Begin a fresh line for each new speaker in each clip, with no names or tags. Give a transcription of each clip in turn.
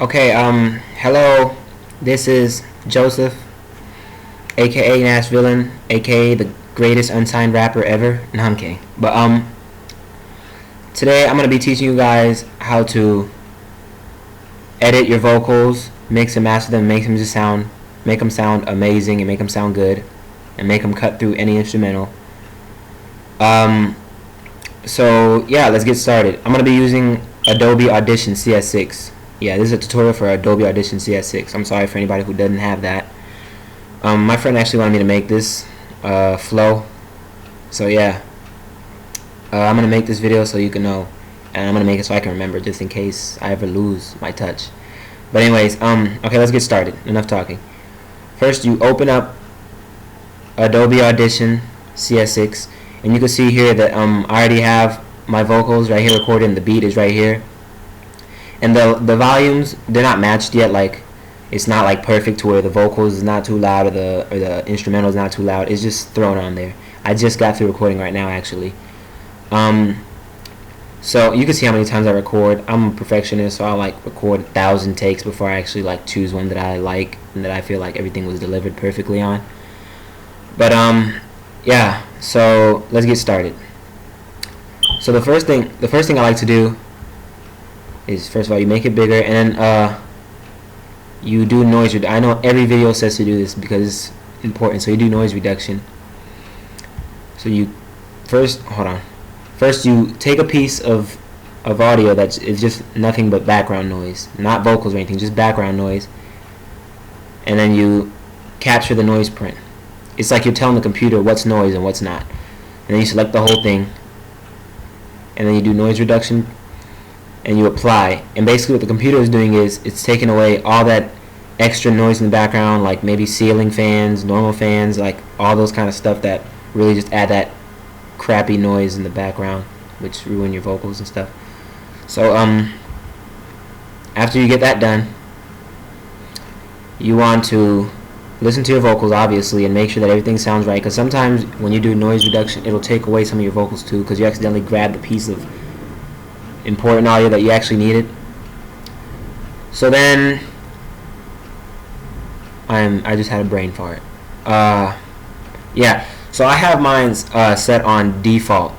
Okay, hello. This is Joseph, aka Nash Villain, aka the greatest unsigned rapper ever. No, I'm kidding. But today I'm gonna be teaching you guys how to edit your vocals, mix and master them, make them sound amazing, and make them sound good, and make them cut through any instrumental. Um, so yeah, let's get started. I'm gonna be using Adobe Audition CS6. Yeah, this is a tutorial for Adobe Audition CS6. I'm sorry for anybody who doesn't have that. My friend actually wanted me to make this flow. So yeah, I'm gonna make this video so you can know, and I'm gonna make it so I can remember, just in case I ever lose my touch. But anyways, okay, let's get started. Enough talking. First, you open up Adobe Audition CS6, and you can see here that I already have my vocals right here recorded, and the beat is right here. And the volumes, they're not matched yet. Like, it's not like perfect to where the vocals is not too loud or the instrumental is not too loud. It's just thrown on there. I just got through recording right now, actually. So you can see how many times I record. I'm a perfectionist, so I like record 1,000 takes before I actually like choose one that I like and that I feel like everything was delivered perfectly on. But yeah. So let's get started. So the first thing I like to do is, first of all, you make it bigger, and then you do noise reduction. I know every video says to do this because it's important. So you do noise reduction. So you first you take a piece of audio that is just nothing but background noise, not vocals or anything, just background noise, and then you capture the noise print. It's like you're telling the computer what's noise and what's not. And then you select the whole thing, and then you do noise reduction, and you apply. And basically what the computer is doing is it's taking away all that extra noise in the background, like maybe ceiling fans, normal fans, like all those kind of stuff that really just add that crappy noise in the background, which ruin your vocals and stuff. So after you get that done, you want to listen to your vocals, obviously, and make sure that everything sounds right, because sometimes when you do noise reduction, it'll take away some of your vocals too, because you accidentally grab the piece of important audio that you actually needed. So then I just had a brain fart. Yeah, so I have mine set on default.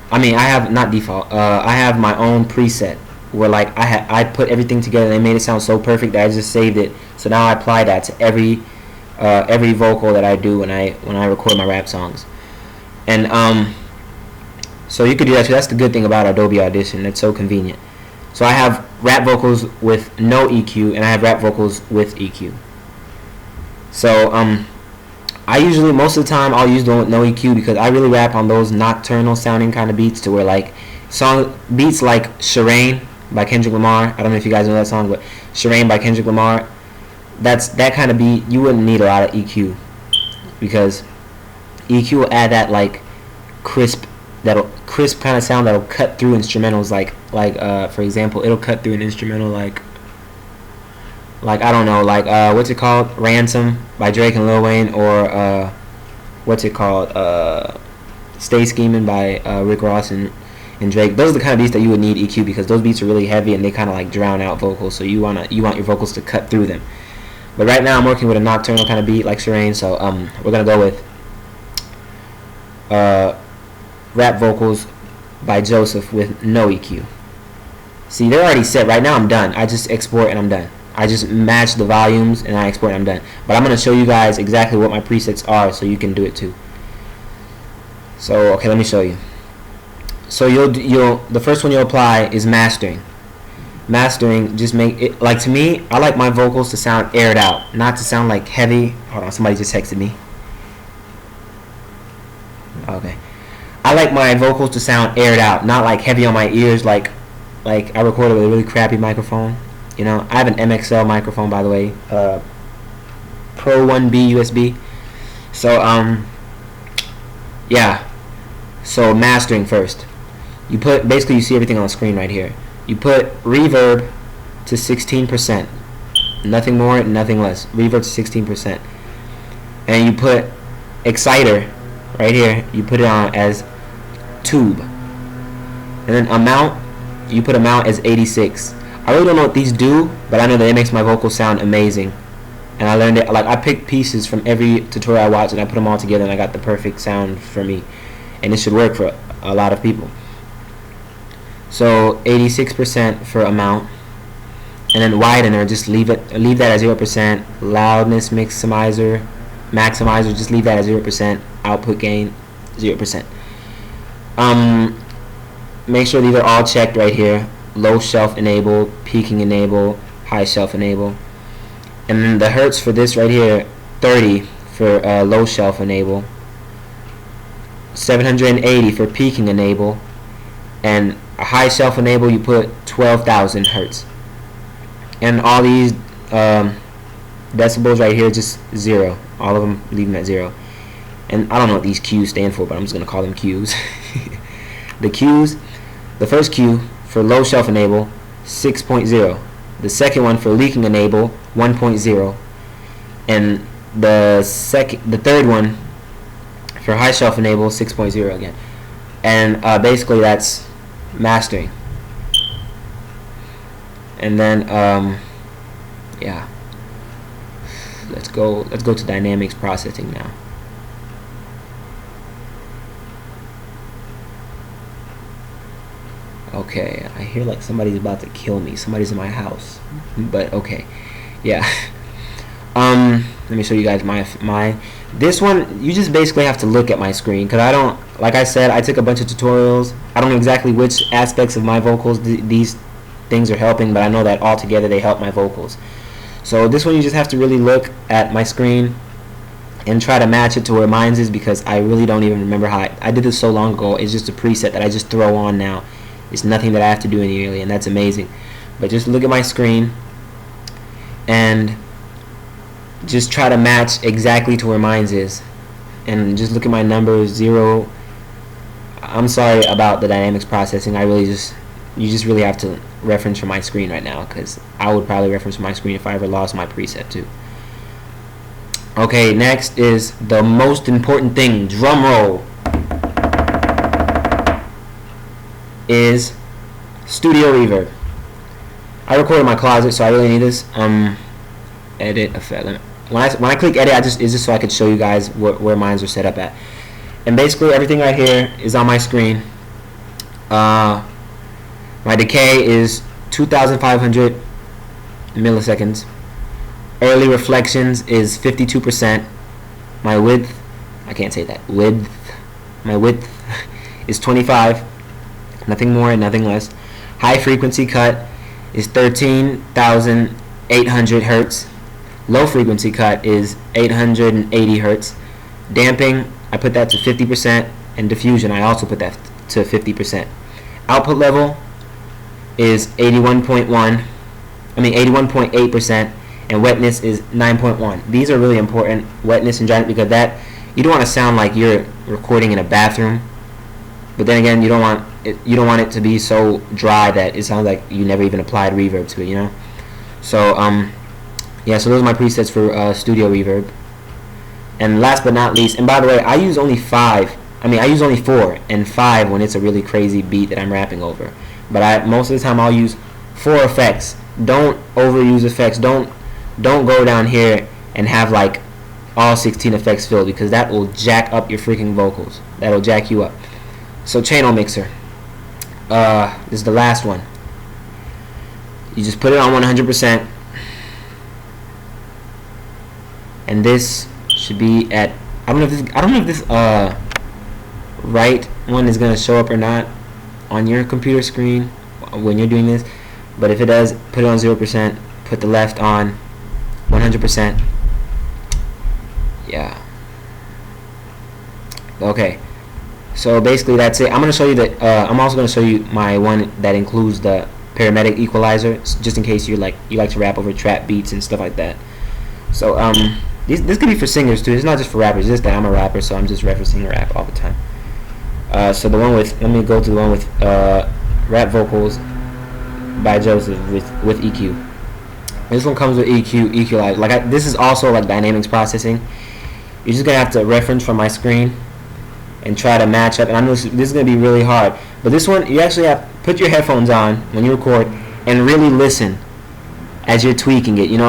I mean, I have not default. I have my own preset where like I put everything together and they made it sound so perfect that I just saved it. So now I apply that to every vocal that I do when I record my rap songs. And so you could do that too. That's the good thing about Adobe Audition. It's so convenient. So I have rap vocals with no EQ, and I have rap vocals with EQ. So I usually, most of the time, I'll use the one with no EQ because I really rap on those nocturnal sounding kind of beats, to where like beats like Shireen by Kendrick Lamar. I don't know if you guys know that song, but Shireen by Kendrick Lamar. That's that kind of beat. You wouldn't need a lot of EQ, because EQ will add that like crisp kind of sound that'll cut through instrumentals, like for example, it'll cut through an instrumental like I don't know, like what's it called, Ransom by Drake and Lil Wayne, or what's it called, Stay Scheming by Rick Ross and Drake. Those are the kind of beats that you would need EQ, because those beats are really heavy and they kind of like drown out vocals, so you want your vocals to cut through them. But right now I'm working with a nocturnal kind of beat like Shireen, so we're gonna go with rap vocals by Joseph with no EQ. See, they're already set. Right now I'm done. I just export and I'm done. I just match the volumes and I export and I'm done. But I'm going to show you guys exactly what my presets are so you can do it too. So okay, let me show you. So the first one you'll apply is mastering. Mastering, just make it, like, to me, I like my vocals to sound aired out, not to sound like heavy. Hold on, somebody just texted me. Okay. I like my vocals to sound aired out, not like heavy on my ears, like I recorded with a really crappy microphone. You know, I have an MXL microphone, by the way, Pro 1B USB. So yeah. So mastering first. You put, basically you see everything on the screen right here. You put reverb to 16%. Nothing more, nothing less. Reverb to 16%. And you put exciter right here. You put it on as tube. And then amount, you put amount as 86. I really don't know what these do, but I know that it makes my vocals sound amazing. And I learned it, like I picked pieces from every tutorial I watched and I put them all together and I got the perfect sound for me. And it should work for a lot of people. So 86% for amount. And then widener, just leave that at 0%. Loudness maximizer, just leave that at 0%. Output gain, 0%. Make sure these are all checked right here. Low shelf enable, peaking enable, high shelf enable. And then the hertz for this right here, 30 for low shelf enable, 780 for peaking enable, and a high shelf enable you put 12,000 hertz. And all these decibels right here, just 0. All of them, leave them at 0. And I don't know what these Qs stand for, but I'm just going to call them Qs. The Qs, the first Q for low shelf enable, 6.0. The second one for leaking enable, 1.0. And the third one for high shelf enable, 6.0 again. And basically that's mastering. And then yeah, let's go to dynamics processing now. Okay, I hear like somebody's about to kill me. Somebody's in my house, but okay, yeah. Let me show you guys my this one. You just basically have to look at my screen, because I don't, like I said, I took a bunch of tutorials. I don't know exactly which aspects of my vocals these things are helping, but I know that all together they help my vocals. So this one you just have to really look at my screen and try to match it to where mine is, because I really don't even remember how I did this so long ago. It's just a preset that I just throw on now. It's nothing that I have to do really, and that's amazing. But just look at my screen and just try to match exactly to where mine is, and just look at my numbers. 0. I'm sorry about the dynamics processing. You just really have to reference from my screen right now, because I would probably reference from my screen if I ever lost my preset too. Okay, next is the most important thing, drum roll, is studio reverb. I record in my closet, so I really need this. Edit effect. When I click edit, it's just so I could show you guys where mines are set up at. And basically everything right here is on my screen. My decay is 2,500 milliseconds. Early reflections is 52%. My width, I can't say that. My width is 25. Nothing more and nothing less. High frequency cut is 13,800 hertz. Low frequency cut is 880 hertz. Damping, I put that to 50%, and diffusion, I also put that to 50%. Output level is 81.8%, and wetness is 9.1. These are really important, wetness and dryness, because that, you don't want to sound like you're recording in a bathroom, but then again, you don't want it to be so dry that it sounds like you never even applied reverb to it, you know. So yeah, so those are my presets for studio reverb. And last but not least, and by the way, I use only 4 and 5 when it's a really crazy beat that I'm rapping over. But most of the time I'll use 4 effects. Don't overuse effects. Don't go down here and have like all 16 effects filled, because that will jack up your freaking vocals. That'll jack you up. So channel mixer. This is the last one. You just put it on 100%, and this should be at, I don't know if this right one is gonna show up or not on your computer screen when you're doing this, but if it does, put it on 0%. Put the left on 100%. Yeah. Okay. So basically that's it. I'm gonna show you that. I'm also gonna show you my one that includes the paramedic equalizer, just in case you like to rap over trap beats and stuff like that. So this could be for singers too. It's not just for rappers. It's just that I'm a rapper, so I'm just referencing rap all the time. So the one with, let me go to the one with rap vocals by Joseph with EQ. This one comes with EQ, equalizer. This is also like dynamics processing. You're just gonna have to reference from my screen and try to match up. And I know this is gonna be really hard, but this one you actually have put your headphones on when you record and really listen as you're tweaking it. You know,